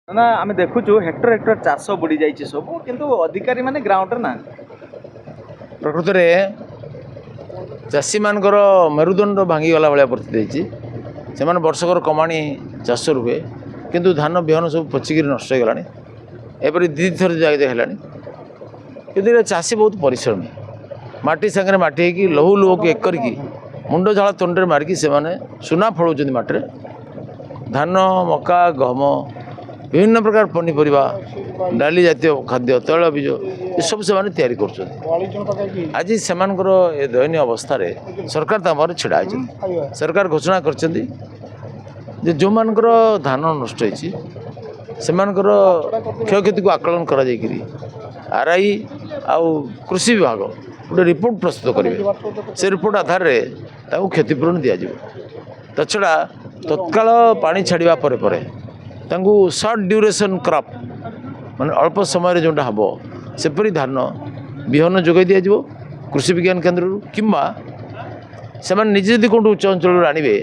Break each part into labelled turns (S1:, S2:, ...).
S1: ना आम देखुचु Hector Hector चाष बुड़ी जाइए सब किंतु अधिकारी माने ग्राउंड ना
S2: प्रकृत में चाषी मानकर मेरुदंड भांगीगला भाया परिस्थिति से वर्षकर कमाणी चाष रुए किंतु धान बिहन सब पचिक नष्ट हो गलानी एपरी दी थर है कि चाषी बहुत परिश्रमी माटी सागर माटी हो लहू लुह को एक करके मुंड झाड़ तंडे मारिकी से सुना फल माटे धान मका गहम विभिन्न प्रकार पनीपरिया डाली जातीय खाद्य तैल बीज ये सब से आज से दयनीय अवस्था सरकार तमार छिड़ा सरकार घोषणा कर जो मानकर धान नष्ट होती क्षयक्षति को आकलन कर आरआई आउ कृषि विभाग गोटे रिपोर्ट प्रस्तुत करेंगे से रिपोर्ट आधार में क्षतिपूरण दि तछड़ा तत्काल पानी छाड़ा पर सर्ट ड्यूरेशन क्रॉप माने अल्प समय जोटा हम सेपरी धान बिहन जोगाई दिज्व कृषि विज्ञान केन्द्र किंबा से निजे जब कौट उच्च अंचल आणवे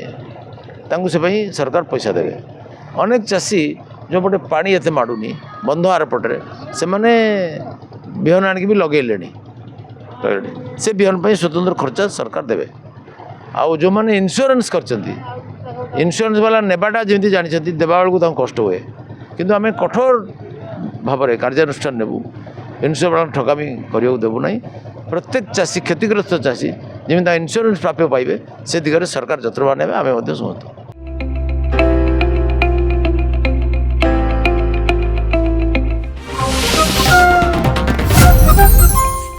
S2: से सरकार पैसा देवे अनेक चाषी जो पटे पानी एत माड़ूनी बंध आर पटे से बिहन आणिक भी लगे से बिहन स्वतंत्र खर्चा सरकार देवे आउ जो मैंने इन्श्योरेंस करछंती इन्श्योरेंस वाला नेबाटा जमी जानते देवा बेलू कष्ट हुए किंतु आम कठोर भाव में कार्यानुष्ठान नेबू इन्श्योरेंस वाला ठकामी करने देवु ना प्रत्येक चाषी क्षतिग्रस्त चाषी जमी इन्श्योरेंस प्राप्य पाइबे से दिगरे सरकार जत्नवान आम समस्त।